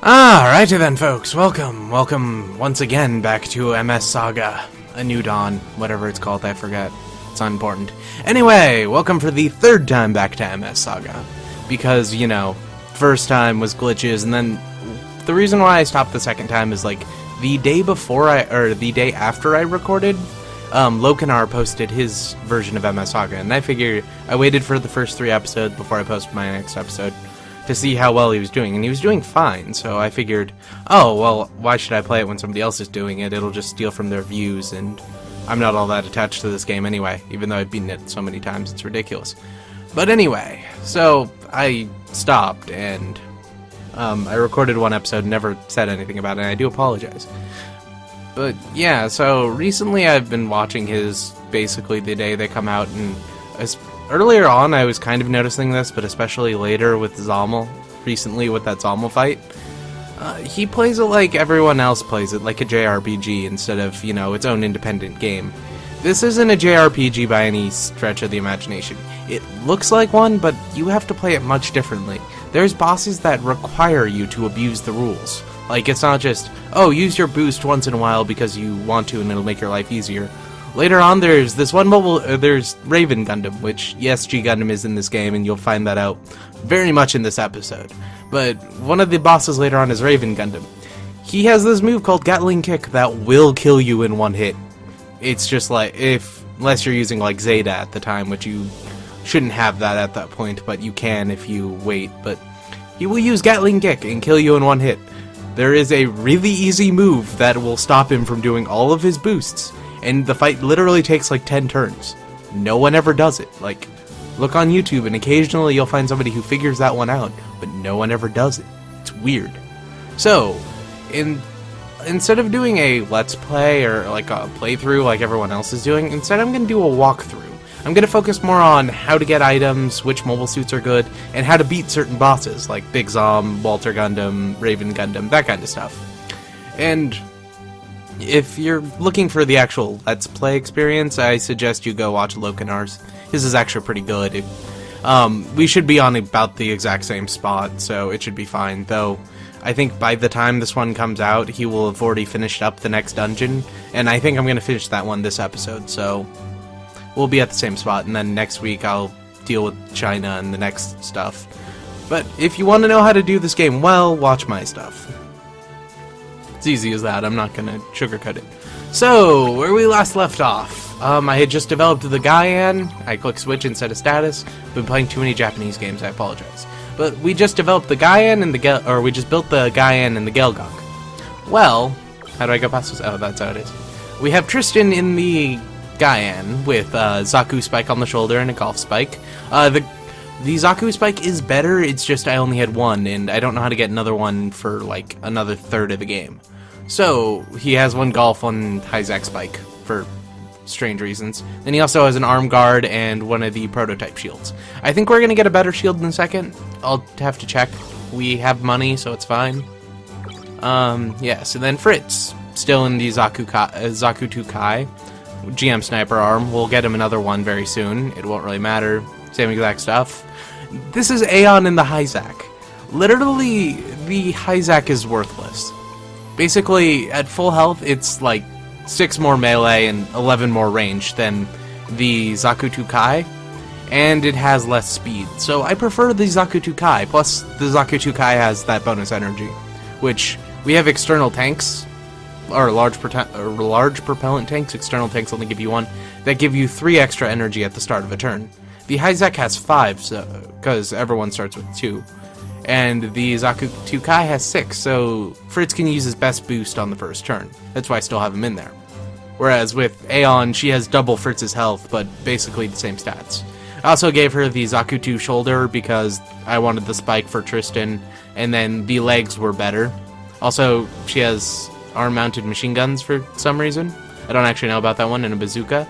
Alrighty then, folks. Welcome once again back to MS Saga, A New Dawn, whatever it's called, I forget. It's unimportant. Anyway, welcome for the third time back to MS Saga, because, you know, first time was glitches, and then the reason why I stopped the second time is, like, the day after I recorded, Lokanar posted his version of MS Saga, and I figured I waited for the first 3 episodes before I posted my next episode to see how well he was doing, and he was doing fine, so I figured, oh, well, why should I play it when somebody else is doing it? It'll just steal from their views, and I'm not all that attached to this game anyway, even though I've beaten it so many times, it's ridiculous. But anyway, so I stopped, and I recorded 1 episode and never said anything about it, and I do apologize. But yeah, so recently I've been watching his, basically the day they come out, and earlier on I was kind of noticing this, but especially later with Zommel, recently with that Zommel fight, he plays it like everyone else plays it, like a JRPG instead of, you know, its own independent game. This isn't a JRPG by any stretch of the imagination. It looks like one, but you have to play it much differently. There's bosses that require you to abuse the rules. Like, it's not just, oh, use your boost once in a while because you want to and it'll make your life easier. Later on, there's this one there's Raven Gundam, which, yes, G Gundam is in this game, and you'll find that out very much in this episode. But one of the bosses later on is Raven Gundam. He has this move called Gatling Kick that will kill you in 1 hit. It's just like, unless you're using, like, Zeta at the time, which you shouldn't have that at that point, but you can if you wait. But he will use Gatling Kick and kill you in 1 hit. There is a really easy move that will stop him from doing all of his boosts. And the fight literally takes like 10 turns. No one ever does it. Like, look on YouTube and occasionally you'll find somebody who figures that one out, but no one ever does it. It's weird. So, instead of doing a let's play or like a playthrough like everyone else is doing, instead I'm going to do a walkthrough. I'm going to focus more on how to get items, which mobile suits are good, and how to beat certain bosses like Big Zom, Walter Gundam, Raven Gundam, that kind of stuff. And if you're looking for the actual Let's Play experience, I suggest you go watch Lokanar's. His is actually pretty good. We should be on about the exact same spot, so it should be fine. Though, I think by the time this one comes out, he will have already finished up the next dungeon, and I think I'm going to finish that one this episode, so we'll be at the same spot, and then next week I'll deal with China and the next stuff. But if you want to know how to do this game well, watch my stuff. It's easy as that, I'm not gonna sugarcoat it. So, where we last left off, I had just developed the Gaian. I click switch instead of status. Been playing too many Japanese games, I apologize. But we just developed the Gaian and we just built the Gaian and the Gelgok. Well, how do I go past this? Oh, that's how it is. We have Tristan in the Gaian with Zaku spike on the shoulder and a golf spike. The Zaku spike is better, it's just I only had 1, and I don't know how to get another one for, like, another third of the game. So, he has 1 golf, 1 Hyzak spike, for strange reasons. Then he also has an arm guard and one of the prototype shields. I think we're gonna get a better shield in a second. I'll have to check. We have money, so it's fine. Yeah, so then Fritz, still in the Zaku 2 Kai. GM Sniper arm, we'll get him another one very soon. It won't really matter. Same exact stuff. This is Aeon in the Hyzak. Literally, the Hyzak is worthless. Basically, at full health, it's like 6 more melee and 11 more range than the Zaku 2 Kai, and it has less speed. So I prefer the Zaku 2 Kai, plus the Zaku 2 Kai has that bonus energy, which we have external tanks, or large propellant tanks, external tanks only give you 1, that give you 3 extra energy at the start of a turn. The Hyzak has 5, so, because everyone starts with 2. And the Zaku 2 Kai has 6, so Fritz can use his best boost on the first turn. That's why I still have him in there. Whereas with Aeon, she has double Fritz's health, but basically the same stats. I also gave her the Zaku 2 shoulder because I wanted the spike for Tristan, and then the legs were better. Also, she has arm-mounted machine guns for some reason. I don't actually know about that one, and a bazooka.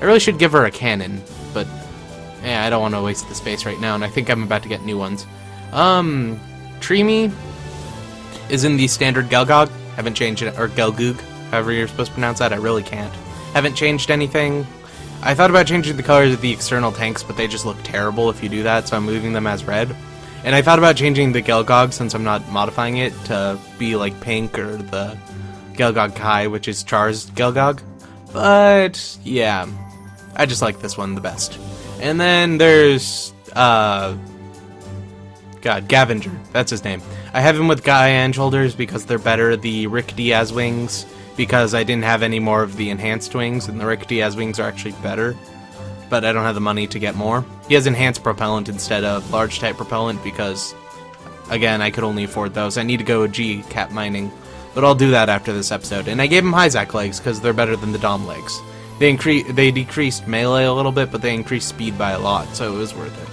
I really should give her a cannon, but yeah, I don't want to waste the space right now, and I think I'm about to get new ones. Trimi is in the standard Gelgog. Haven't changed it, or Gelgoog, however you're supposed to pronounce that. I really can't. Haven't changed anything. I thought about changing the colors of the external tanks, but they just look terrible if you do that, so I'm moving them as red. And I thought about changing the Gelgog, since I'm not modifying it, to be like pink, or the Gelgog Kai, which is Char's Gelgog. But, yeah, I just like this one the best. And then there's, Gavinger, that's his name. I have him with Gaian shoulders because they're better. The Rick Diaz wings, because I didn't have any more of the enhanced wings, and the Rick Diaz wings are actually better. But I don't have the money to get more. He has enhanced propellant instead of large type propellant because, again, I could only afford those. I need to go G-cap mining, but I'll do that after this episode. And I gave him Hyzak legs because they're better than the Dom legs. They decreased melee a little bit, but they increased speed by a lot, so it was worth it.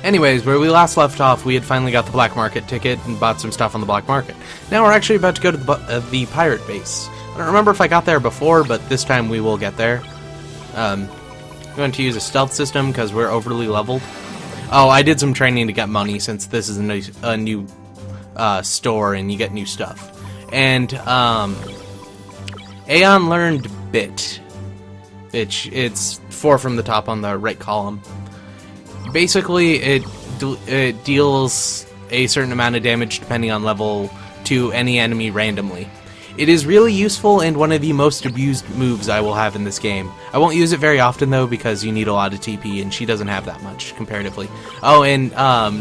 Anyways, where we last left off, we had finally got the black market ticket and bought some stuff on the black market. Now we're actually about to go to the pirate base. I don't remember if I got there before, but this time we will get there. I'm going to use a stealth system because we're overly leveled. Oh, I did some training to get money since this is a new store and you get new stuff. And Aeon learned Bit. It's 4 from the top on the right column. Basically, it deals a certain amount of damage depending on level to any enemy randomly. It is really useful and one of the most abused moves I will have in this game. I won't use it very often though because you need a lot of TP and she doesn't have that much comparatively. Oh, and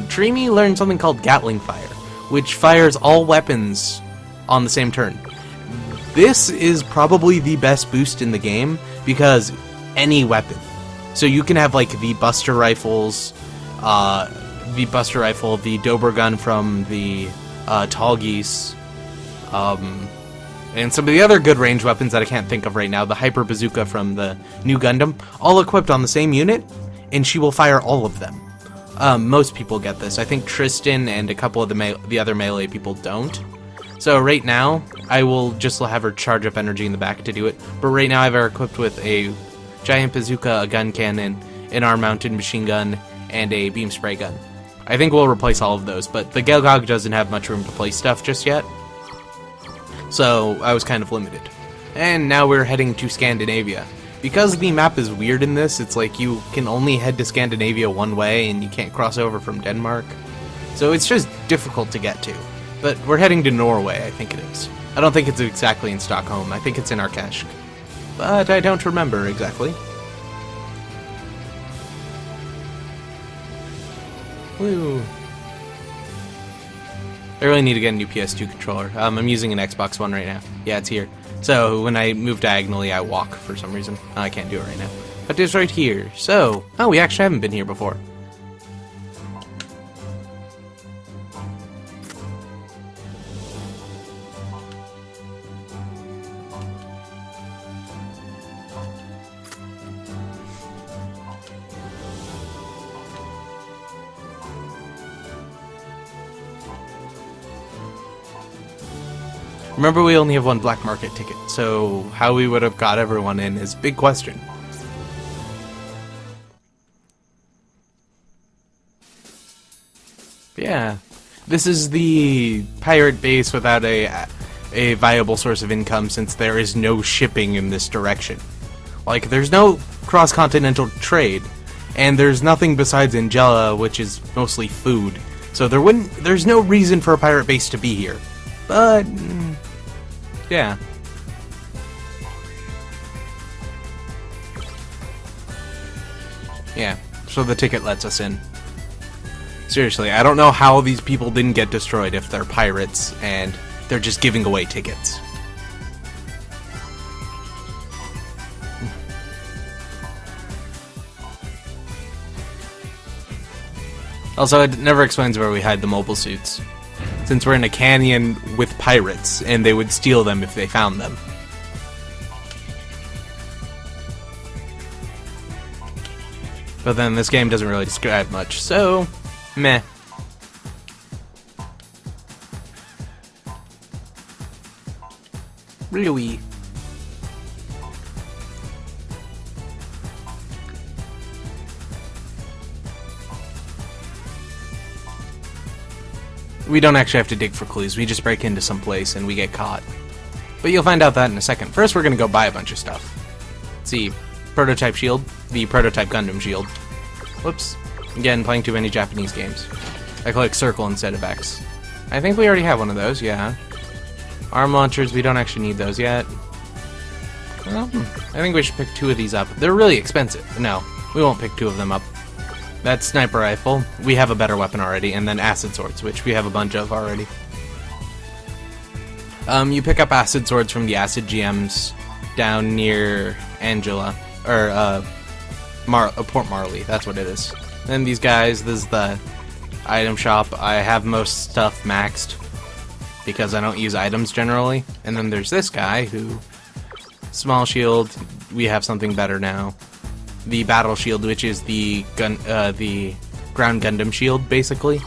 Dreamy learned something called Gatling Fire, which fires all weapons on the same turn. This is probably the best boost in the game because any weapon. So you can have like the Buster Rifles, the Dober Gun from the Tall Geese, and some of the other good range weapons that I can't think of right now, the Hyper Bazooka from the new Gundam, all equipped on the same unit, and she will fire all of them. Most people get this. I think Tristan and a couple of the other melee people don't. So right now, I will just have her charge up energy in the back to do it, but right now I have her equipped with a giant bazooka, a gun cannon, an arm-mounted machine gun, and a beam spray gun. I think we'll replace all of those, but the Gelgog doesn't have much room to place stuff just yet, so I was kind of limited. And now we're heading to Scandinavia. Because the map is weird in this, it's like you can only head to Scandinavia one way and you can't cross over from Denmark. So it's just difficult to get to. But we're heading to Norway, I think it is. I don't think it's exactly in Stockholm, I think it's in Arkeshk. But I don't remember exactly. Woo. I really need to get a new PS2 controller. I'm using an Xbox One right now. Yeah, it's here. So when I move diagonally, I walk for some reason. I can't do it right now. But it's right here. So, oh, we actually haven't been here before. Remember, we only have one black market ticket, so how we would have got everyone in is a big question. Yeah, this is the pirate base without a viable source of income since there is no shipping in this direction. Like, there's no cross-continental trade, and there's nothing besides Angela, which is mostly food. So there's no reason for a pirate base to be here. But yeah. Yeah, so the ticket lets us in. Seriously, I don't know how these people didn't get destroyed if they're pirates and they're just giving away tickets. Also, it never explains where we hide the mobile suits, since we're in a canyon with pirates, and they would steal them if they found them. But then this game doesn't really describe much, so meh. Really? We don't actually have to dig for clues, we just break into some place and we get caught. But you'll find out that in a second. First, we're gonna go buy a bunch of stuff. Let's see, prototype shield, the prototype Gundam shield. Whoops. Again, playing too many Japanese games. I click circle instead of X. I think we already have one of those, yeah. Arm launchers, we don't actually need those yet. Well, I think we should pick 2 of these up. They're really expensive. No, we won't pick 2 of them up. That sniper rifle, we have a better weapon already, and then acid swords, which we have a bunch of already. You pick up acid swords from the acid GMs down near Angela, or Port Marley, that's what it is. Then these guys, this is the item shop. I have most stuff maxed because I don't use items generally. And then there's this guy who, small shield, we have something better now. The battle shield, which is the ground Gundam shield, basically.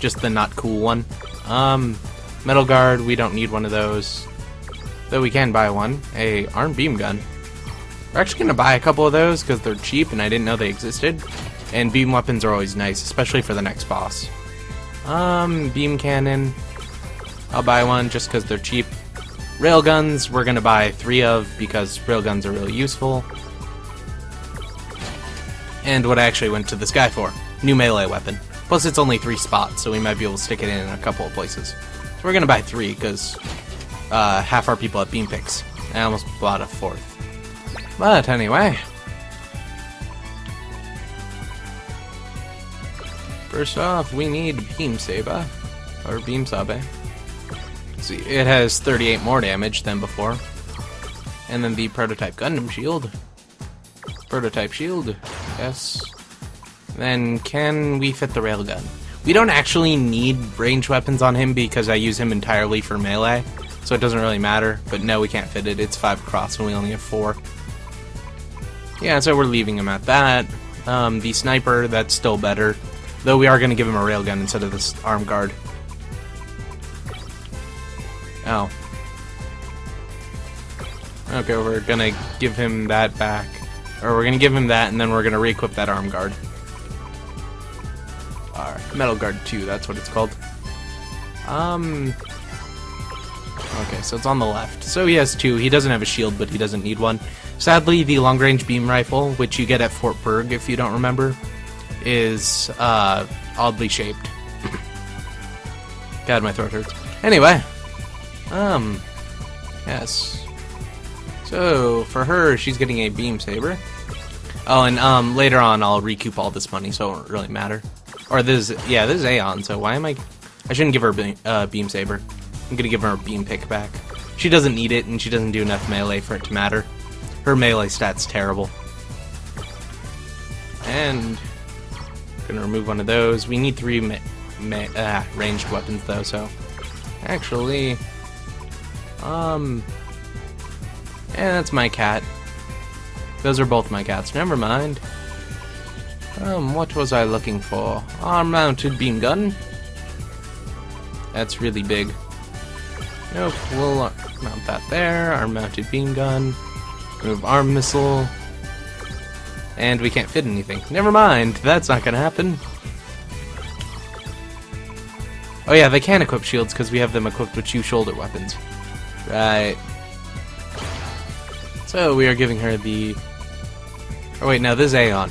Just the not cool one. Metal guard, we don't need one of those. Though we can buy one. A armed beam gun. We're actually gonna buy a couple of those because they're cheap and I didn't know they existed. And beam weapons are always nice, especially for the next boss. Beam cannon. I'll buy one just because they're cheap. Railguns, we're gonna buy 3 of because railguns are really useful. And what I actually went to this guy for. New melee weapon. Plus it's only 3 spots, so we might be able to stick it in a couple of places. So we're gonna buy 3, because half our people have beam picks. I almost bought a 4th. But anyway. First off, we need Beam Saber. Or Beam Sabe. See, it has 38 more damage than before. And then the prototype Gundam shield. Prototype shield, yes. Then can we fit the railgun? We don't actually need ranged weapons on him because I use him entirely for melee, so it doesn't really matter. But no, we can't fit it. It's 5 across and we only have 4. Yeah, so we're leaving him at that. The sniper, that's still better. Though we are going to give him a railgun instead of this arm guard. Oh. Okay, we're going to give him that back. Or we're going to give him that, and then we're going to re-equip that arm guard. Alright, Metal Guard 2, that's what it's called. Okay, so it's on the left. So he has 2. He doesn't have a shield, but he doesn't need one. Sadly, the long-range beam rifle, which you get at Fort Berg, if you don't remember, is oddly shaped. God, my throat hurts. Anyway. Yes. So, for her, she's getting a beam saber. Oh, and later on I'll recoup all this money, so it won't really matter. Or this is Aeon, so why am I shouldn't give her a beam saber. I'm gonna give her a beam pick back. She doesn't need it, and she doesn't do enough melee for it to matter. Her melee stat's terrible. And gonna remove one of those. We need 3 ranged weapons though, so actually, yeah, that's my cat. Those are both my cats. Never mind. What was I looking for? Arm-mounted beam gun. That's really big. Nope, we'll mount that there. Arm-mounted beam gun. Remove arm missile. And we can't fit anything. Never mind, that's not gonna happen. Oh yeah, they can equip shields because we have them equipped with 2 shoulder weapons. Right. So we are giving her the... Oh wait, no, this is Aeon.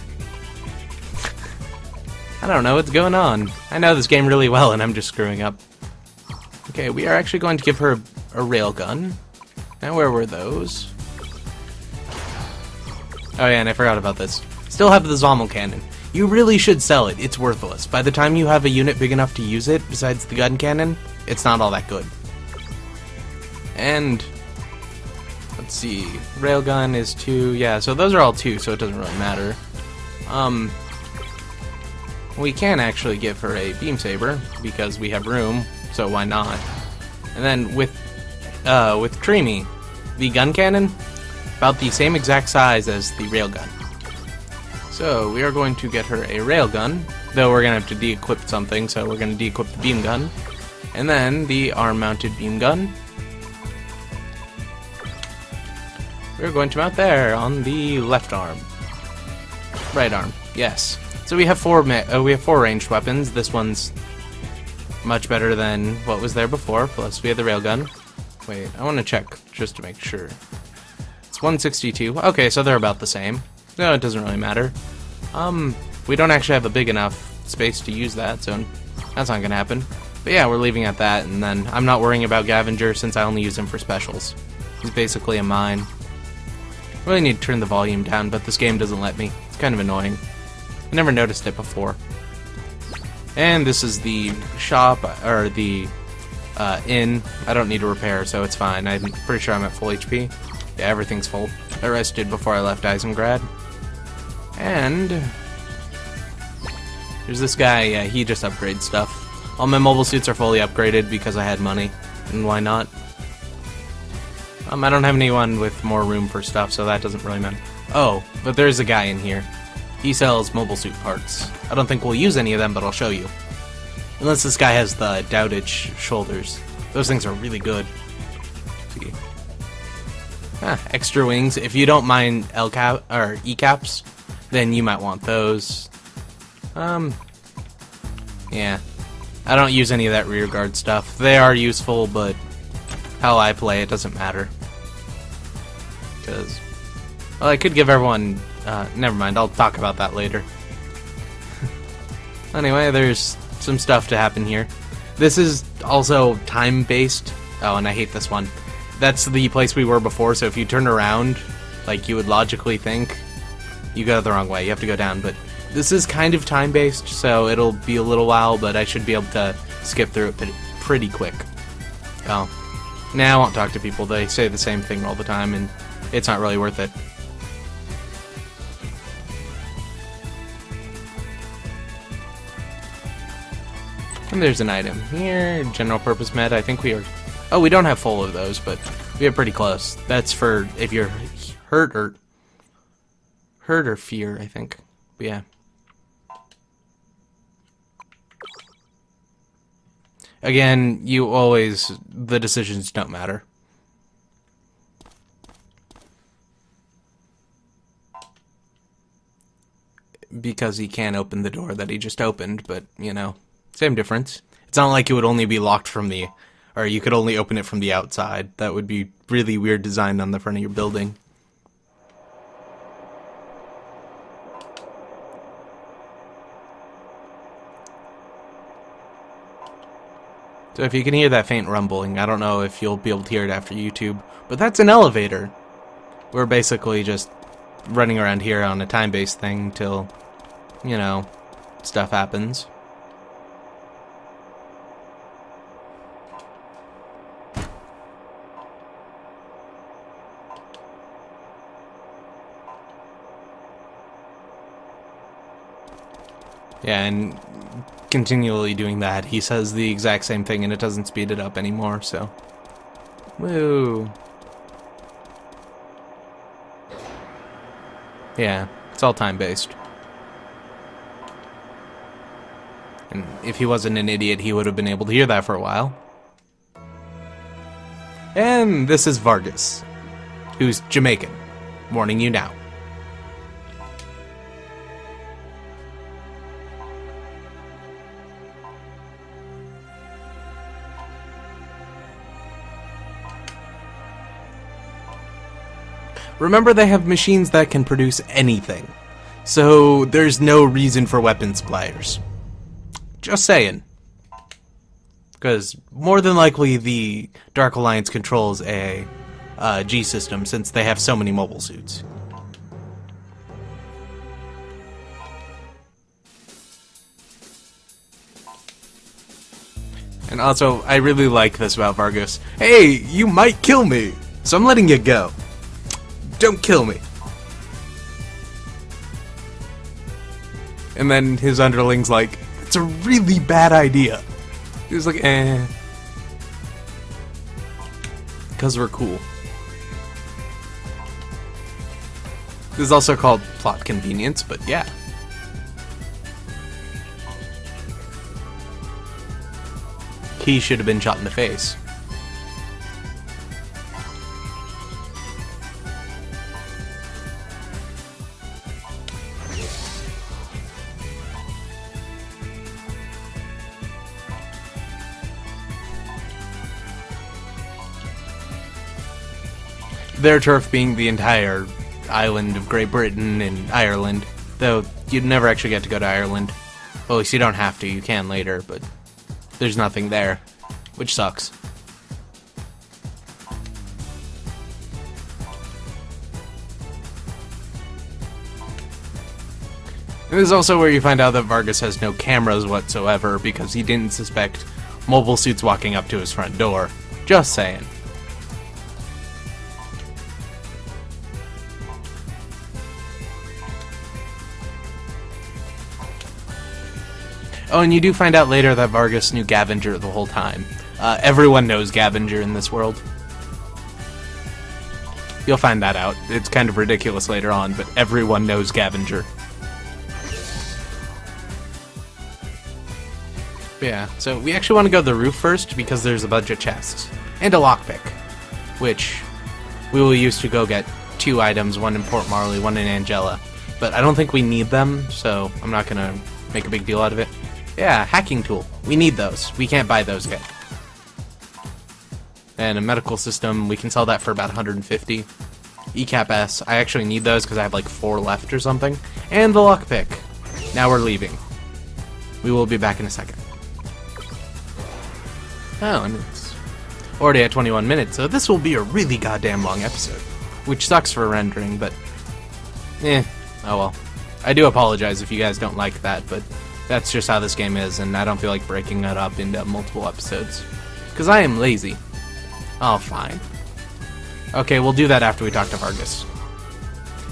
I don't know what's going on. I know this game really well and I'm just screwing up. Okay, we are actually going to give her a railgun. Now where were those? Oh yeah, and I forgot about this. Still have the Zommel cannon. You really should sell it. It's worthless. By the time you have a unit big enough to use it, besides the gun cannon, it's not all that good. And... let's see. Railgun is 2. Yeah, so those are all 2, so it doesn't really matter. We can actually give her a beam saber, because we have room, so why not? And then with Creamy, the gun cannon, about the same exact size as the railgun. So we are going to get her a railgun, though we're going to have to de-equip something, so we're going to de-equip the beam gun. And then the arm-mounted beam gun. We're going to mount there on the left arm. Right arm, yes. So we have 4 ranged weapons. This one's much better than what was there before, plus we have the railgun. Wait, I want to check just to make sure. It's 162. Okay, so they're about the same. No, it doesn't really matter. We don't actually have a big enough space to use that, so that's not gonna happen. But yeah, we're leaving at that, and then I'm not worrying about Gavenger since I only use him for specials. He's basically a mine. Really need to turn the volume down, but this game doesn't let me. It's kind of annoying. I never noticed it before. And this is the shop, or the inn. I don't need to repair, so it's fine. I'm pretty sure I'm at full HP. Yeah, everything's full. I rested before I left Isengard. And there's this guy, yeah, he just upgrades stuff. All my mobile suits are fully upgraded because I had money, and why not? I don't have anyone with more room for stuff, so that doesn't really matter. Oh, but there's a guy in here. He sells mobile suit parts. I don't think we'll use any of them, but I'll show you. Unless this guy has the Dowdage shoulders. Those things are really good. See. Extra wings. If you don't mind L-cap or E-caps, then you might want those. Yeah. I don't use any of that rear guard stuff. They are useful, but how I play it doesn't matter. Because, well, I could give everyone... never mind, I'll talk about that later. Anyway, there's some stuff to happen here. This is also time-based. Oh, and I hate this one. That's the place we were before, so if you turn around, like you would logically think, you go the wrong way. You have to go down, but this is kind of time-based, so it'll be a little while, but I should be able to skip through it pretty quick. Oh. Nah, I won't talk to people. They say the same thing all the time, and it's not really worth it. And there's an item here, general purpose med. I think we are... Oh, we don't have full of those, but we are pretty close. That's for if you're hurt or fear, I think. But yeah. Again, the decisions don't matter. Because he can't open the door that he just opened, but, you know, same difference. It's not like it would only be locked from the... Or you could only open it from the outside. That would be really weird design on the front of your building. So if you can hear that faint rumbling, I don't know if you'll be able to hear it after YouTube, but that's an elevator. We're basically just running around here on a time-based thing till, you know, stuff happens. Yeah, and continually doing that, he says the exact same thing and it doesn't speed it up anymore, so... Woo! Yeah, it's all time-based. And if he wasn't an idiot, he would have been able to hear that for a while. And this is Vargas, who's Jamaican. Warning you now. Remember, they have machines that can produce anything, so there's no reason for weapon suppliers. Just saying. Because more than likely the Dark Alliance controls a G system since they have so many mobile suits. And also, I really like this about Vargas. Hey, you might kill me, so I'm letting you go. Don't kill me. And then his underling's like, it's a really bad idea. He's like, eh. Because we're cool. This is also called plot convenience, but yeah. He should have been shot in the face. Their turf being the entire island of Great Britain and Ireland, though you'd never actually get to go to Ireland. Well, at least you don't have to, you can later, but there's nothing there, which sucks. And this is also where you find out that Vargas has no cameras whatsoever because he didn't suspect mobile suits walking up to his front door. Just saying. Oh, and you do find out later that Vargas knew Gavinger the whole time. Everyone knows Gavinger in this world. You'll find that out. It's kind of ridiculous later on, but everyone knows Gavinger. Yeah, so we actually want to go to the roof first because there's a bunch of chests. And a lockpick, which we will use to go get 2 items, one in Port Marley, one in Angela. But I don't think we need them, so I'm not going to make a big deal out of it. Yeah, hacking tool. We need those. We can't buy those yet. And a medical system, we can sell that for about 150. ECAP S, I actually need those because I have like 4 left or something. And the lockpick. Now we're leaving. We will be back in a second. Oh, and it's already at 21 minutes, so this will be a really goddamn long episode. Which sucks for rendering, but oh well. I do apologize if you guys don't like that, but that's just how this game is, and I don't feel like breaking it up into multiple episodes. Because I am lazy. Oh, fine. Okay, we'll do that after we talk to Vargas.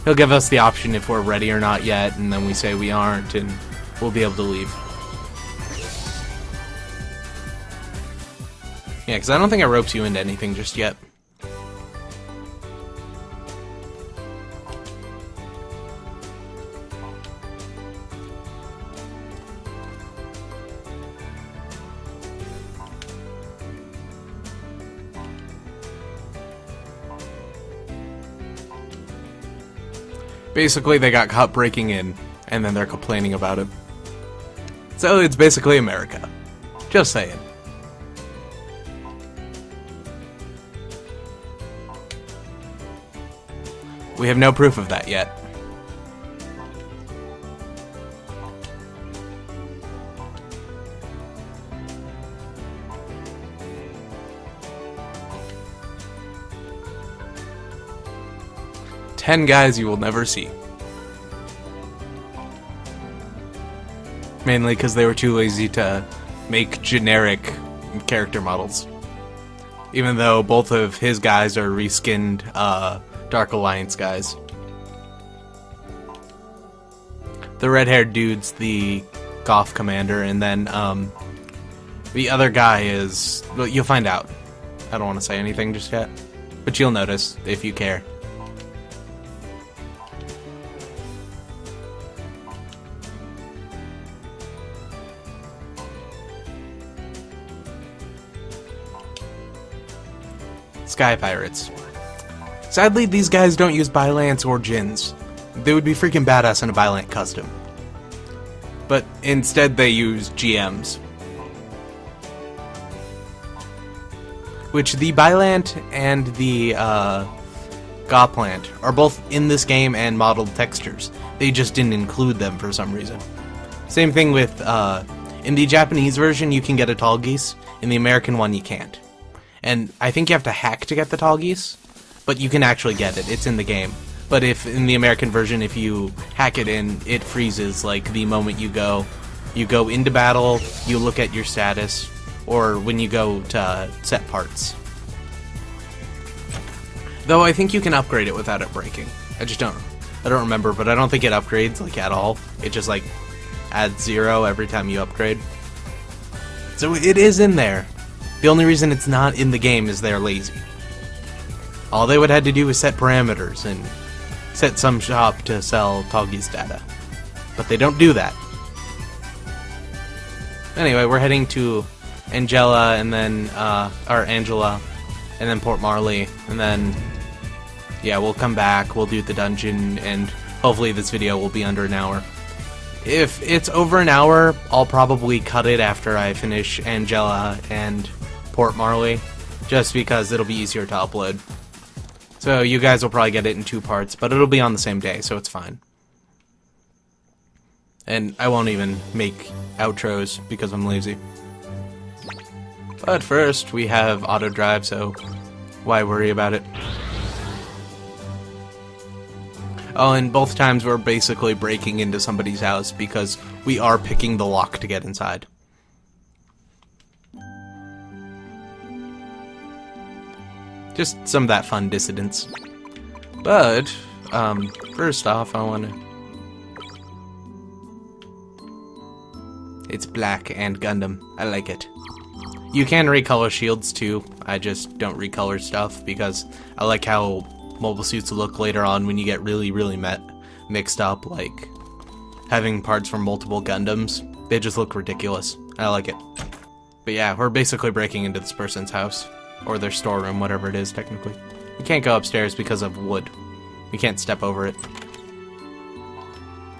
He'll give us the option if we're ready or not yet, and then we say we aren't, and we'll be able to leave. Yeah, because I don't think I roped you into anything just yet. Basically, they got caught breaking in, and then they're complaining about it. So it's basically America. Just saying. We have no proof of that yet. Ten guys you will never see. Mainly because they were too lazy to make generic character models. Even though both of his guys are reskinned, Dark Alliance guys. The red-haired dude's the Goth commander, and then the other guy is... Well, you'll find out. I don't want to say anything just yet, but you'll notice if you care. Sky Pirates. Sadly, these guys don't use Bylance or Djinns. They would be freaking badass in a Bylance custom. But instead they use GMs. Which the Bylance and the Goplant are both in this game and modeled textures. They just didn't include them for some reason. Same thing with, in the Japanese version you can get a tall geese, in the American one you can't. And I think you have to hack to get the tall geese. But you can actually get it. It's in the game. But if in the American version, if you hack it in, it freezes. Like the moment you go into battle, you look at your status, or when you go to set parts. Though I think you can upgrade it without it breaking. I don't remember, but I don't think it upgrades like at all. It just like adds 0 every time you upgrade. So it is in there. The only reason it's not in the game is they're lazy. All they would have to do is set parameters and set some shop to sell Toggy's data. But they don't do that. Anyway, we're heading to Angela and then, or Angela, and then Port Marley, and then, yeah, we'll come back, we'll do the dungeon, and hopefully this video will be under an hour. If it's over an hour, I'll probably cut it after I finish Angela and Port Marley, just because it'll be easier to upload. So you guys will probably get it in 2 parts, but it'll be on the same day, so it's fine. And I won't even make outros because I'm lazy. But first, we have auto drive, so why worry about it? Oh, and both times we're basically breaking into somebody's house because we are picking the lock to get inside. Just some of that fun dissidence. But, first off, I want to... It's black and Gundam. I like it. You can recolor shields too. I just don't recolor stuff because I like how mobile suits look later on when you get really mixed up, like having parts from multiple Gundams. They just look ridiculous. I like it. But yeah, we're basically breaking into this person's house. Or their storeroom, whatever it is, technically. You can't go upstairs because of wood. You can't step over it.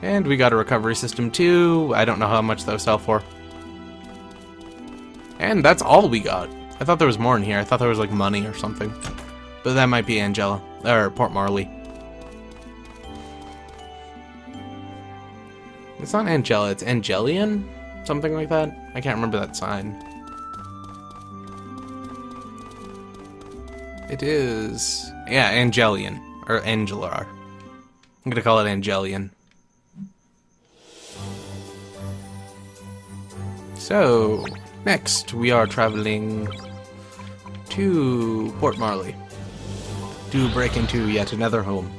And we got a recovery system too. I don't know how much those sell for. And that's all we got. I thought there was more in here. I thought there was like money or something. But that might be Angela. Or Port Marley. It's not Angela, it's Angelian? Something like that? I can't remember that sign. It is... yeah, Angelian. Or Angelar. I'm gonna call it Angelian. So, next we are traveling to Port Marley to break into yet another home.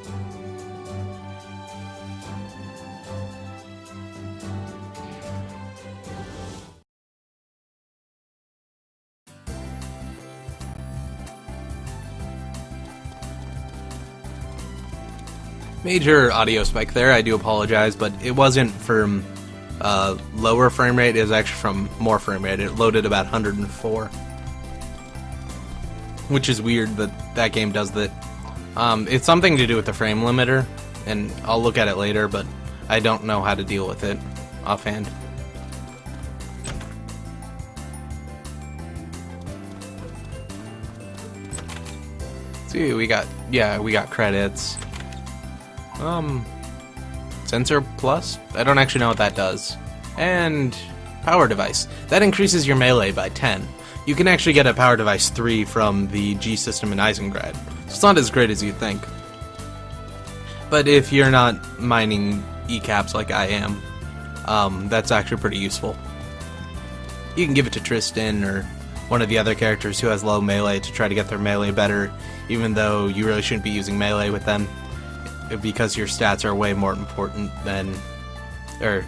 Major audio spike there, I do apologize, but it wasn't from lower frame rate, it was actually from more frame rate. It loaded about 104. Which is weird that that game does that. It's something to do with the frame limiter, and I'll look at it later, but I don't know how to deal with it offhand. See, we got credits. Sensor Plus? I don't actually know what that does. And Power Device. That increases your melee by 10. You can actually get a Power Device 3 from the G system in Eisengrad. So it's not as great as you'd think. But if you're not mining E-caps like I am, that's actually pretty useful. You can give it to Tristan or one of the other characters who has low melee to try to get their melee better, even though you really shouldn't be using melee with them, because your stats are way more important than... or...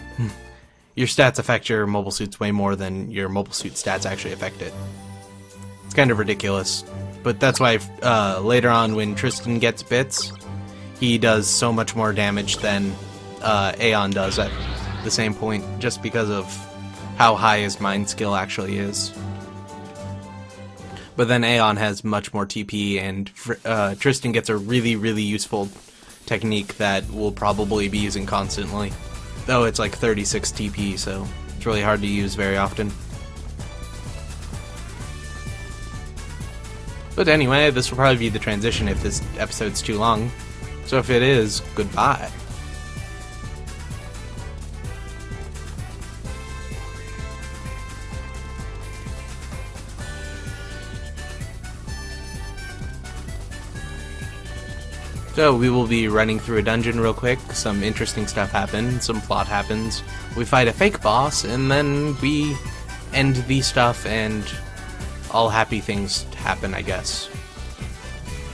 your stats affect your mobile suits way more than your mobile suit stats actually affect it. It's kind of ridiculous. But that's why later on when Tristan gets bits, he does so much more damage than Aeon does at the same point, just because of how high his mind skill actually is. But then Aeon has much more TP, and Tristan gets a really useful technique that we'll probably be using constantly. Though it's like 36 TP, so it's really hard to use very often. But anyway, this will probably be the transition if this episode's too long. So if it is, goodbye. So we will be running through a dungeon real quick, some interesting stuff happens, some plot happens, we fight a fake boss, and then we end the stuff and all happy things happen, I guess.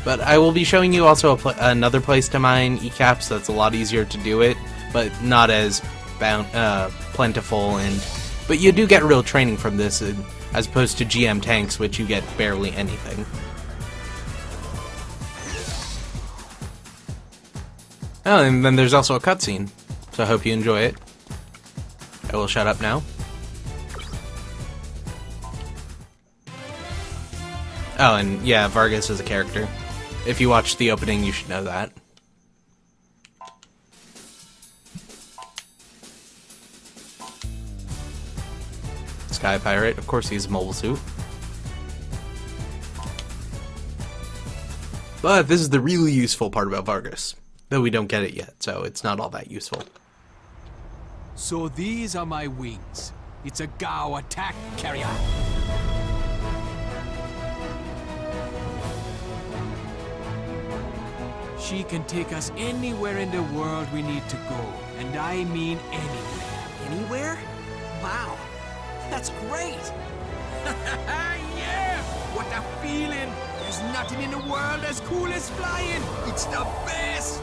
But I will be showing you also another place to mine E-caps that's a lot easier to do it, but not as plentiful, but you do get real training from this, as opposed to GM tanks, which you get barely anything. Oh, and then there's also a cutscene, so I hope you enjoy it. I will shut up now. Oh, and yeah, Vargas is a character. If you watched the opening, you should know that. Sky Pirate, of course he's a mobile suit. But this is the really useful part about Vargas. Though we don't get it yet, so it's not all that useful. So these are my wings. It's a Gao attack carrier. She can take us anywhere in the world we need to go. And I mean anywhere. Anywhere? Wow, that's great! Yeah! What a feeling! There's nothing in the world as cool as flying! It's the best!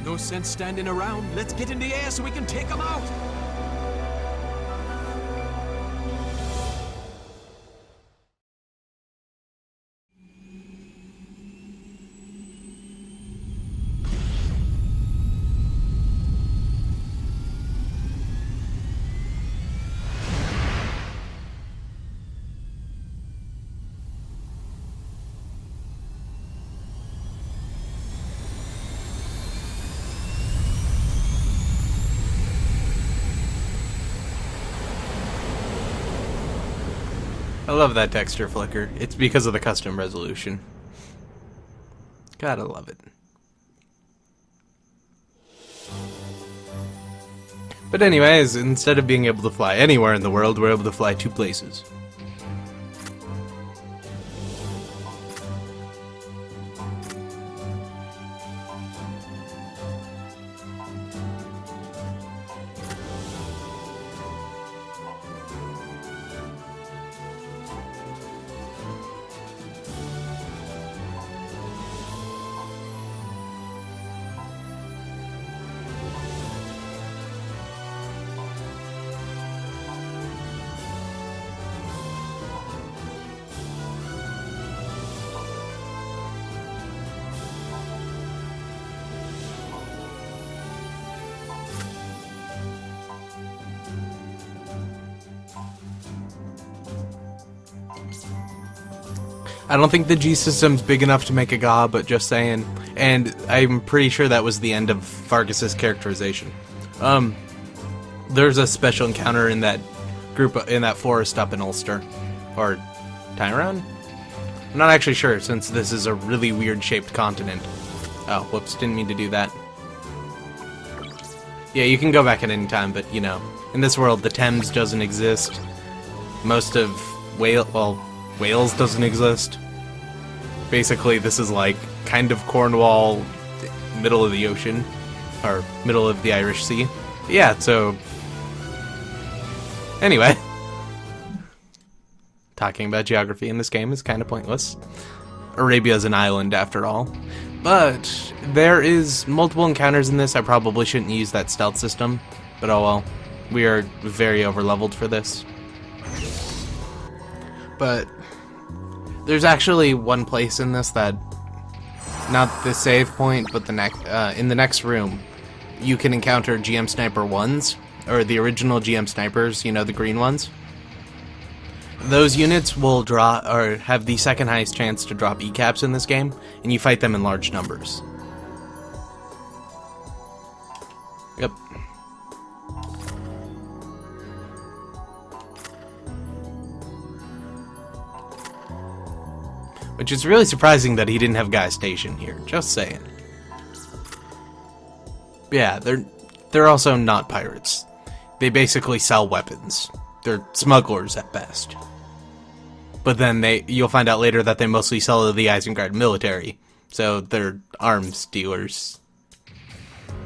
No sense standing around. Let's get in the air so we can take them out! I love that texture flicker. It's because of the custom resolution. Gotta love it. But anyways, instead of being able to fly anywhere in the world, we're able to fly 2 places. I don't think the G system's big enough to make a GA, but just saying. And I'm pretty sure that was the end of Vargas's characterization. There's a special encounter in that group, in that forest up in Ulster. Or Tyrone? I'm not actually sure, since this is a really weird shaped continent. Oh, whoops, didn't mean to do that. Yeah, you can go back at any time, but, you know, in this world, the Thames doesn't exist. Most of Wales doesn't exist. Basically, this is like kind of Cornwall, middle of the ocean, or middle of the Irish Sea. Yeah, so anyway, talking about geography in this game is kind of pointless. Arabia's an island after all. But there is multiple encounters in this. I probably shouldn't use that stealth system, but oh well. We are very overleveled for this. But there's actually one place in this that, not the save point, but the next in the next room, you can encounter GM Sniper 1s, or the original GM Snipers, you know, the green ones. Those units will draw, or have the second highest chance to drop E-caps in this game, and you fight them in large numbers. Yep. Which is really surprising that he didn't have guys stationed here, just saying. Yeah, they're also not pirates. They basically sell weapons. They're smugglers at best. But then you'll find out later that they mostly sell to the Isengard military. So they're arms dealers.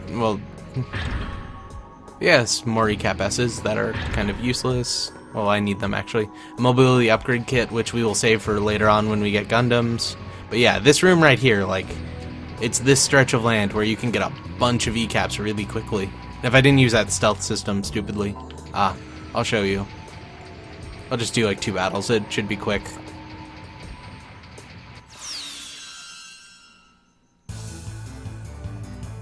Well, yes, more recap S's that are kind of useless. Well, I need them actually. A mobility upgrade kit, which we will save for later on when we get Gundams. But yeah, this room right here, like, it's this stretch of land where you can get a bunch of E-caps really quickly. If I didn't use that stealth system stupidly, I'll show you. I'll just do like 2 battles, it should be quick.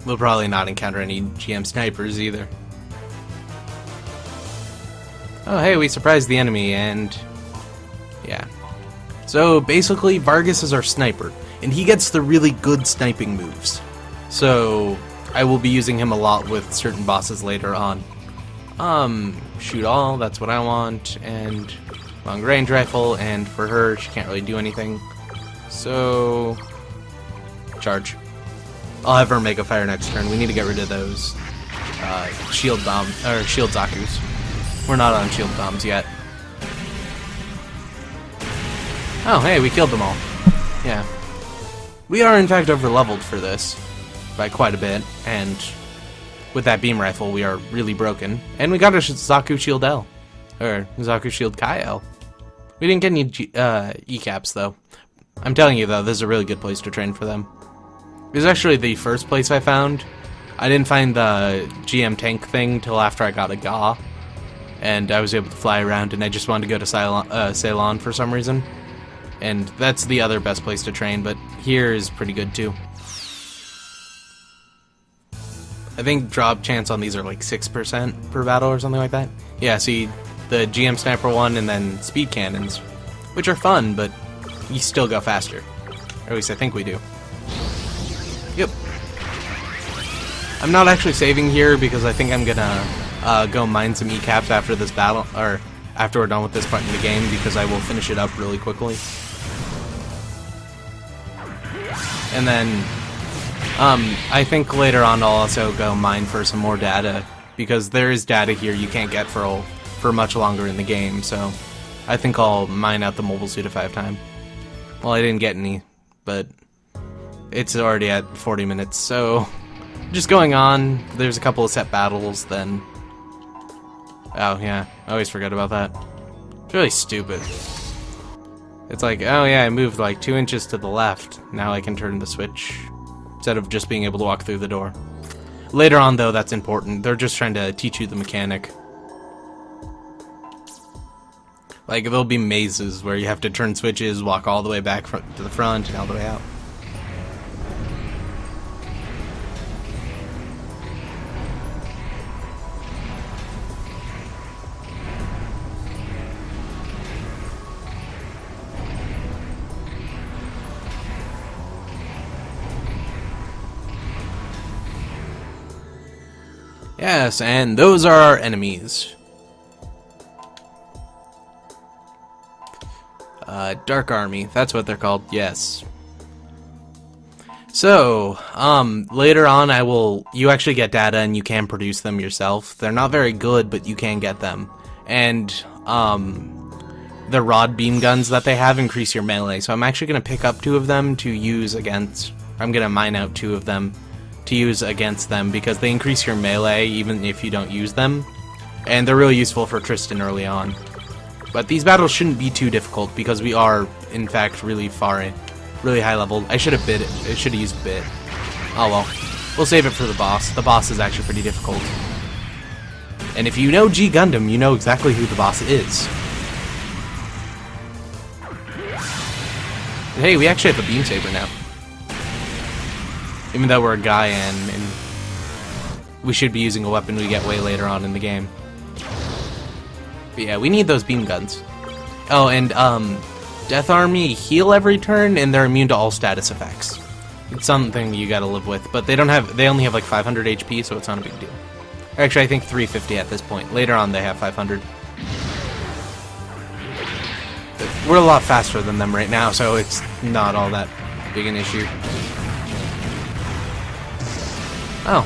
We'll probably not encounter any GM snipers either. Oh hey, we surprised the enemy, and yeah. So basically, Vargas is our sniper, and he gets the really good sniping moves. So I will be using him a lot with certain bosses later on. Shoot all, that's what I want, and long range rifle, and for her, she can't really do anything. So charge. I'll have her make a fire next turn. We need to get rid of those shield bomb or shield Zaku's. We're not on shield bombs yet. Oh, hey, we killed them all. Yeah. We are, in fact, over-leveled for this by quite a bit, and with that beam rifle, we are really broken. And we got a Zaku Shield L. Or Zaku Shield Kai L. We didn't get any E-caps, though. I'm telling you, though, this is a really good place to train for them. It was actually the first place I found. I didn't find the GM tank thing till after I got a Ga. And I was able to fly around, and I just wanted to go to Ceylon for some reason. And that's the other best place to train, but here is pretty good too. I think drop chance on these are like 6% per battle or something like that. Yeah, see, the GM Sniper one and then speed cannons, which are fun, but you still go faster. Or at least I think we do. Yep. I'm not actually saving here because I think I'm gonna go mine some E-caps after this battle, or after we're done with this part in the game, because I will finish it up really quickly. And then, I think later on I'll also go mine for some more data, because there is data here you can't get for much longer in the game, so I think I'll mine out the mobile suit if I have time. Well, I didn't get any, but it's already at 40 minutes, so just going on. There's a couple of set battles, then... Oh, yeah, I always forget about that. It's really stupid. It's like, oh yeah, I moved like 2 inches to the left. Now I can turn the switch, instead of just being able to walk through the door. Later on, though, that's important. They're just trying to teach you the mechanic. Like, there'll be mazes where you have to turn switches, walk all the way back to the front, and all the way out. Yes, and those are our enemies. Dark Army, that's what they're called, yes. So, later on you actually get data and you can produce them yourself. They're not very good, but you can get them. And, the rod beam guns that they have increase your melee, so I'm actually going to pick up 2 of them to use against... I'm going to mine out 2 of them to use against them, because they increase your melee even if you don't use them, and they're really useful for Tristan early on. But these battles shouldn't be too difficult, because we are, in fact, really high level. I should have bid it. I should have used bit. Oh well. We'll save it for the boss. The boss is actually pretty difficult. And if you know G Gundam, you know exactly who the boss is. But hey, we actually have a beam saber now. Even though we're a guy and we should be using a weapon we get way later on in the game. But yeah, we need those beam guns. Oh, and Death Army heal every turn, and they're immune to all status effects. It's something you gotta live with, but they only have like 500 HP, so it's not a big deal. Actually, I think 350 at this point. Later on, they have 500. But we're a lot faster than them right now, so it's not all that big an issue. Oh.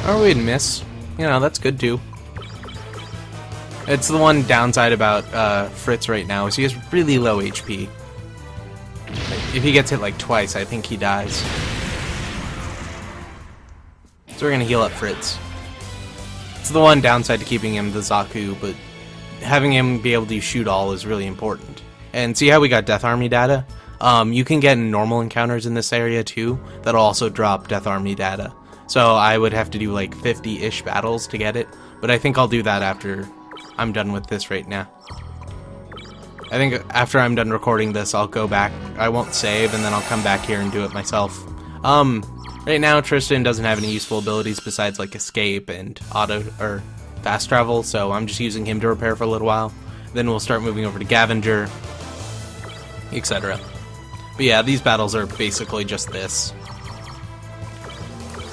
Or we'd miss. You know, that's good too. It's the one downside about Fritz right now, is he has really low HP. If he gets hit like twice, I think he dies. So we're gonna heal up Fritz. It's the one downside to keeping him the Zaku, but having him be able to shoot all is really important. And see how we got Death Army data? You can get normal encounters in this area too, that'll also drop Death Army data. So I would have to do like 50-ish battles to get it, but I think I'll do that after I'm done with this right now. I think after I'm done recording this, I'll go back. I won't save, and then I'll come back here and do it myself. Right now, Tristan doesn't have any useful abilities besides like escape and auto or fast travel, so I'm just using him to repair for a little while. Then we'll start moving over to Gavenger, etc. But yeah, these battles are basically just this.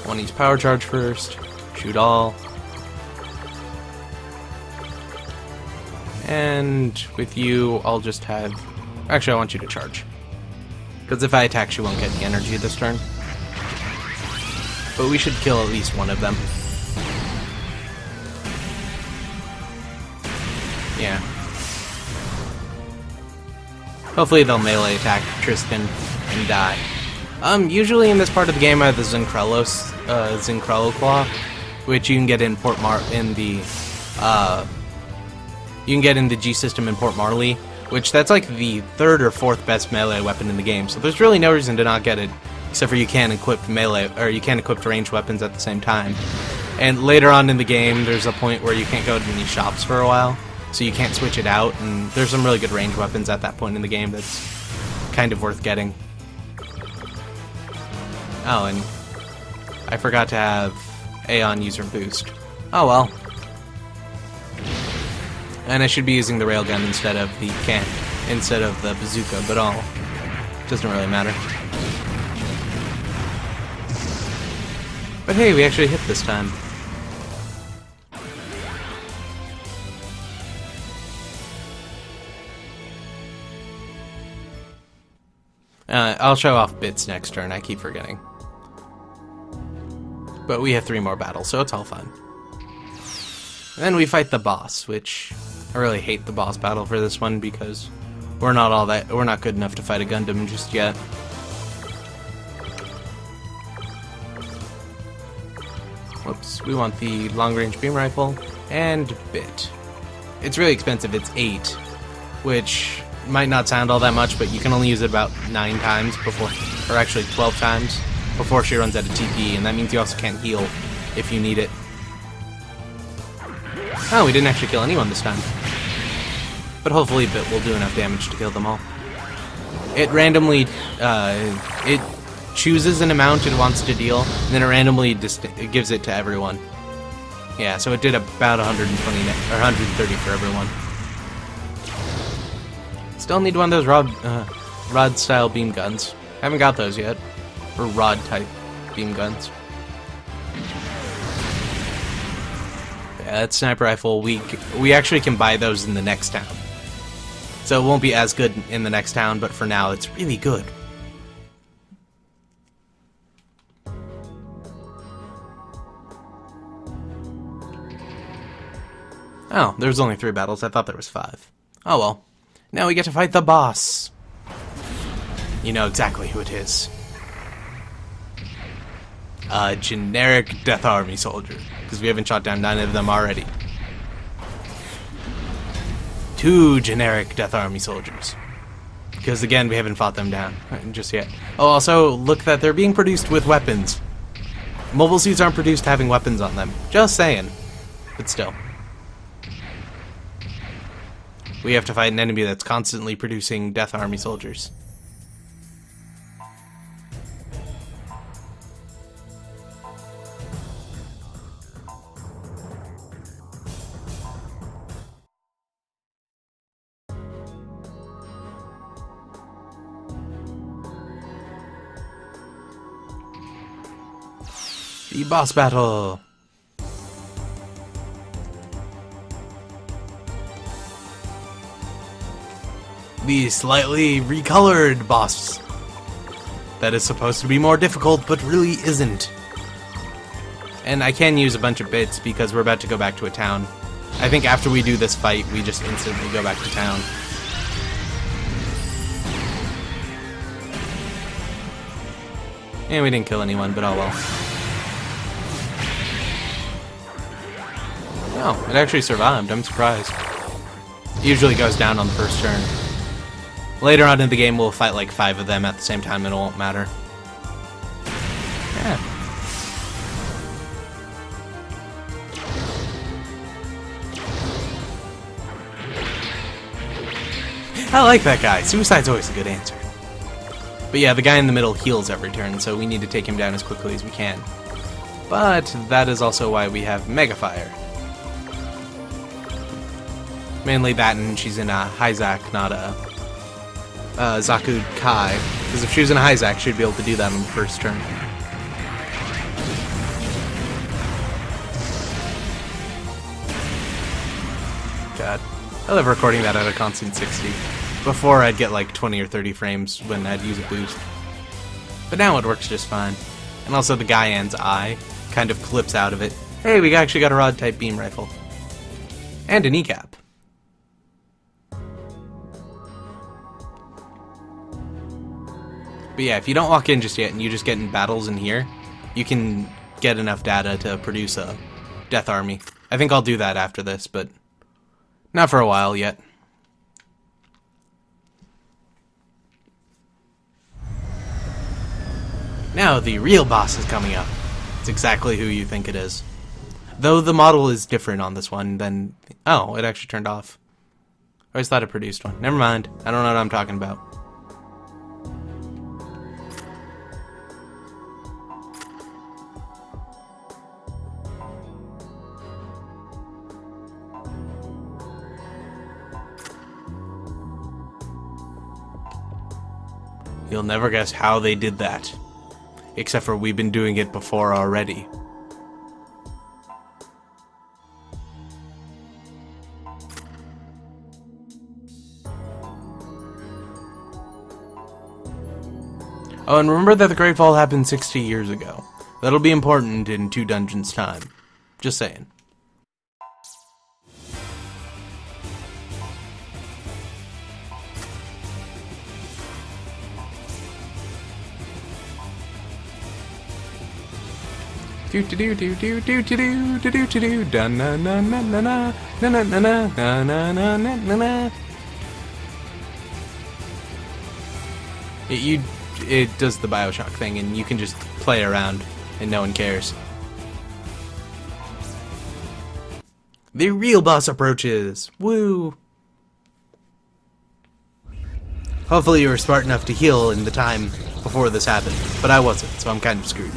Want to use power charge first, shoot all. And with you, I'll just have... Actually, I want you to charge. Because if I attack, she won't get the energy this turn. but we should kill at least one of them. Yeah. Hopefully they'll melee attack Tristan and die. Usually in this part of the game I have the Zincrello Claw, which you can get in you can get in the G system in Port Marley, which that's like the 3rd or 4th best melee weapon in the game. So there's really no reason to not get it, except for you can't equip melee, or you can't equip ranged weapons at the same time. And later on in the game, there's a point where you can't go to any shops for a while, so you can't switch it out, and there's some really good ranged weapons at that point in the game that's kind of worth getting. Oh, and I forgot to have Aeon user boost. Oh well. And I should be using the railgun instead of the bazooka, but doesn't really matter. But hey, we actually hit this time. I'll show off bits next turn, I keep forgetting. But we have 3 more battles, so it's all fun. And then we fight the boss, which I really hate the boss battle for this one because we're not good enough to fight a Gundam just yet. Whoops, we want the long-range beam rifle and bit. It's really expensive, it's 8, which might not sound all that much, but you can only use it about 9 times before, or actually 12 times before she runs out of TP, and that means you also can't heal if you need it. Oh, we didn't actually kill anyone this time. But hopefully Bit will do enough damage to kill them all. It randomly, it chooses an amount it wants to deal, and then it randomly it gives it to everyone. Yeah, so it did about 120 or 130 for everyone. Still need one of those rod-style beam guns. Haven't got those yet. Or rod-type beam guns. Yeah, that sniper rifle, we actually can buy those in the next town. So it won't be as good in the next town, but for now it's really good. Oh, there's only 3 battles. I thought there was 5. Oh well. Now we get to fight the boss. You know exactly who it is. A generic Death Army soldier, because we haven't shot down 9 of them already. 2 generic Death Army soldiers, because again we haven't fought them down just yet. Oh, also look that they're being produced with weapons. Mobile suits aren't produced having weapons on them. Just saying. But still. We have to fight an enemy that's constantly producing Death Army soldiers. The boss battle! The slightly recolored boss that is supposed to be more difficult but really isn't. And I can use a bunch of bits because we're about to go back to a town. I think after we do this fight we just instantly go back to town. And we didn't kill anyone, but oh well. Oh, it actually survived. I'm surprised. It usually goes down on the first turn. Later on in the game, we'll fight like 5 of them at the same time, and it won't matter. Yeah. I like that guy. Suicide's always a good answer. But yeah, the guy in the middle heals every turn, so we need to take him down as quickly as we can. But that is also why we have Mega Fire. Mainly that, and she's in a Hyzak, not a Zaku Kai. Because if she was in a Hyzak, she'd be able to do that on the first turn. God. I love recording that at a constant 60. Before I'd get like 20 or 30 frames when I'd use a boost. But now it works just fine. And also the Gaian's eye kind of clips out of it. Hey, we actually got a rod-type beam rifle. And a kneecap. But yeah, if you don't walk in just yet and you just get in battles in here, you can get enough data to produce a Death Army. I think I'll do that after this, but not for a while yet. Now the real boss is coming up. It's exactly who you think it is. Though the model is different on this one than... Oh, it actually turned off. I always thought it produced one. Never mind. I don't know what I'm talking about. You'll never guess how they did that. Except for we've been doing it before already. Oh, and remember that the Great Fall happened 60 years ago. That'll be important in 2 dungeons' time. Just saying. Do do do do do do do do do do do da na na na na na na na na na na na na na. It does the Bioshock thing, and you can just play around, and no one cares. The real boss approaches. Woo! Hopefully you were smart enough to heal in the time before this happened, but I wasn't, so I'm kind of screwed.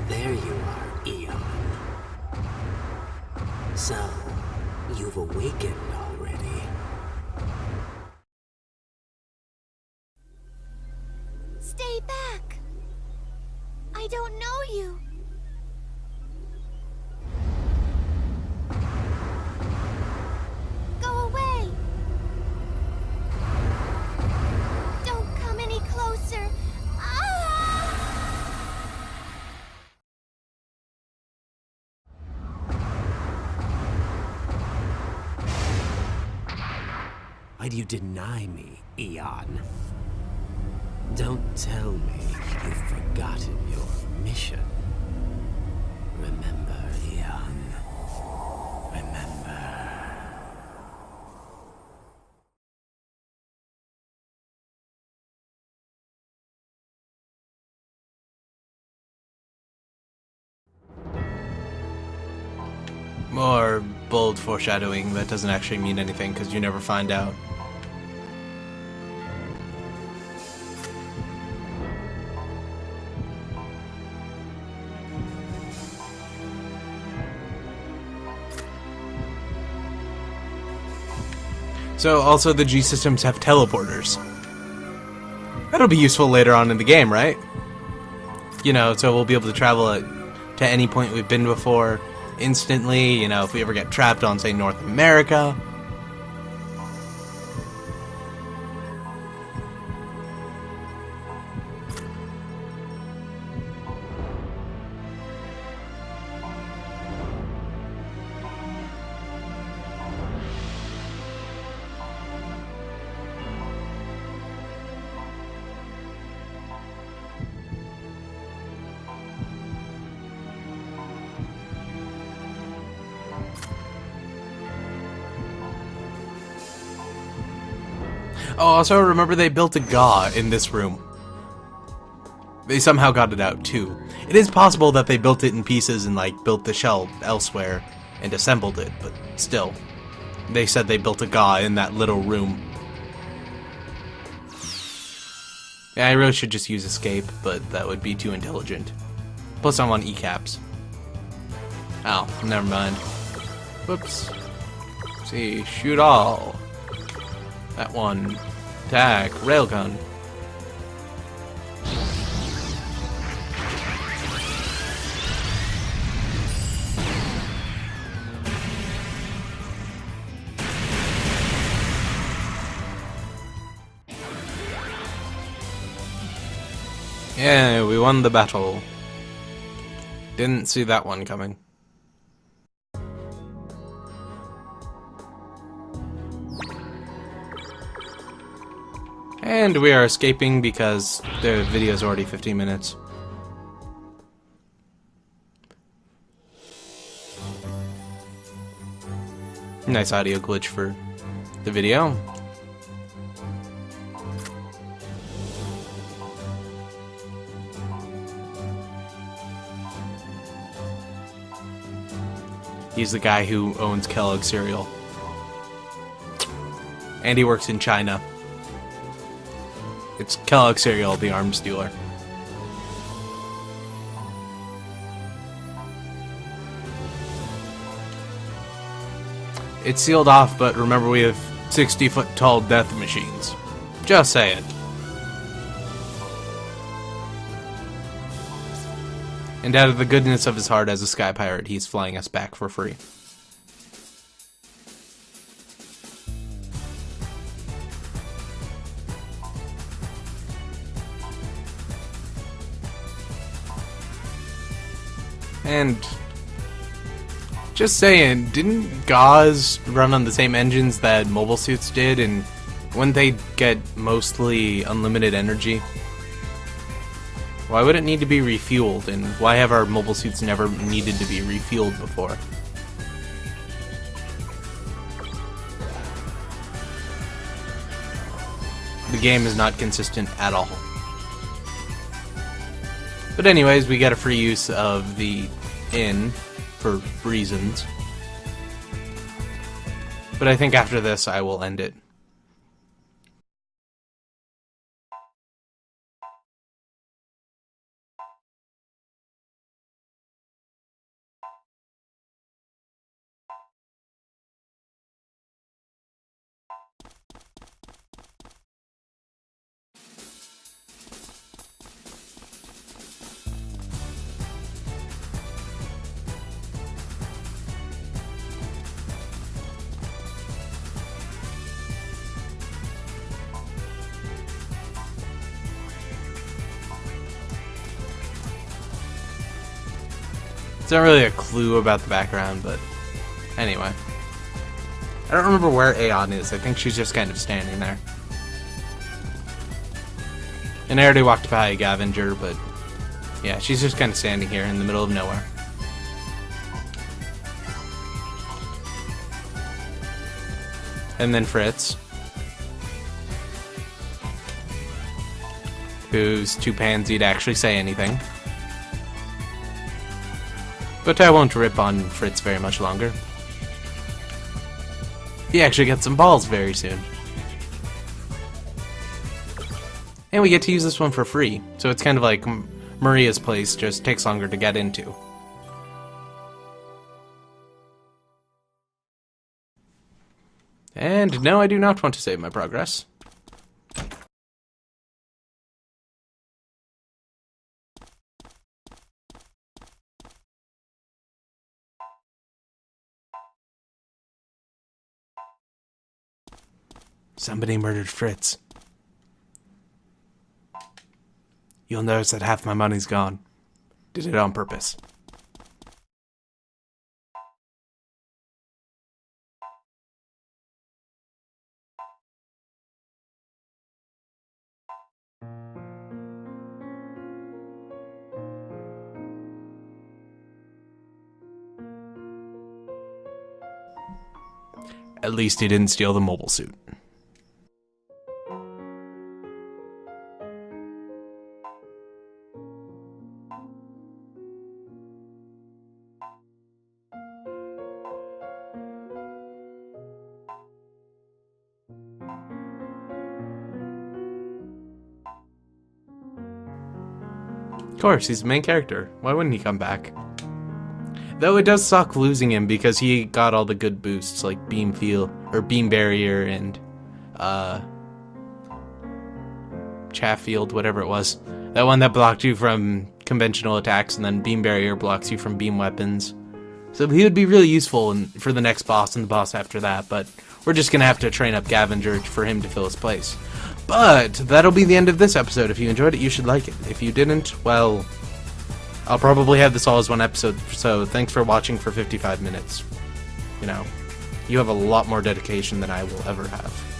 There you are, Eon. So, you've awakened already. Stay back! I don't know you. Go away! Don't come any closer! Ah! Why do you deny me, Eon? Don't tell me you've forgotten your mission. Remember, Eon. Remember. More bold foreshadowing that doesn't actually mean anything because you never find out. So also the G systems have teleporters. That'll be useful later on in the game, right? You know, so we'll be able to travel to any point we've been before instantly, you know, if we ever get trapped on, say, North America. Oh, also remember they built a GA in this room. They somehow got it out too. It is possible that they built it in pieces and like built the shell elsewhere and assembled it, but still. They said they built a GA in that little room. Yeah, I really should just use escape, but that would be too intelligent. Plus I'm on E-caps. Oh, never mind. Whoops. See, shoot all. That one. Attack. Railgun. Yeah, we won the battle. Didn't see that one coming. And we are escaping because the video is already 15 minutes. Nice audio glitch for the video. He's the guy who owns Kellogg's cereal. And he works in China. It's Kellogg's cereal, the arms dealer. It's sealed off, but remember we have 60-foot tall death machines. Just saying. And out of the goodness of his heart as a sky pirate, he's flying us back for free. And just saying, didn't Gauze run on the same engines that mobile suits did, and wouldn't they get mostly unlimited energy? Why would it need to be refueled, and why have our mobile suits never needed to be refueled before? The game is not consistent at all. But anyways, we get a free use of the inn for reasons. But I think after this I will end it. It's not really a clue about the background, but anyway. I don't remember where Aeon is. I think she's just kind of standing there. And I already walked by Gavenger, but yeah, she's just kind of standing here in the middle of nowhere. And then Fritz, who's too pansy to actually say anything. But I won't rip on Fritz very much longer. He actually gets some balls very soon. And we get to use this one for free, so it's kind of like Maria's place, just takes longer to get into. And no, I do not want to save my progress. Somebody murdered Fritz. You'll notice that half my money's gone. Did it on purpose. At least he didn't steal the mobile suit. Of course, he's the main character. Why wouldn't he come back? Though it does suck losing him because he got all the good boosts like Beam Field or Beam Barrier and Chaff Field, whatever it was. That one that blocked you from conventional attacks, and then Beam Barrier blocks you from beam weapons. So he would be really useful for the next boss and the boss after that, but we're just gonna have to train up Gavenger for him to fill his place. But that'll be the end of this episode. If you enjoyed it, you should like it. If you didn't, well, I'll probably have this all as one episode. So thanks for watching for 55 minutes. You know, you have a lot more dedication than I will ever have.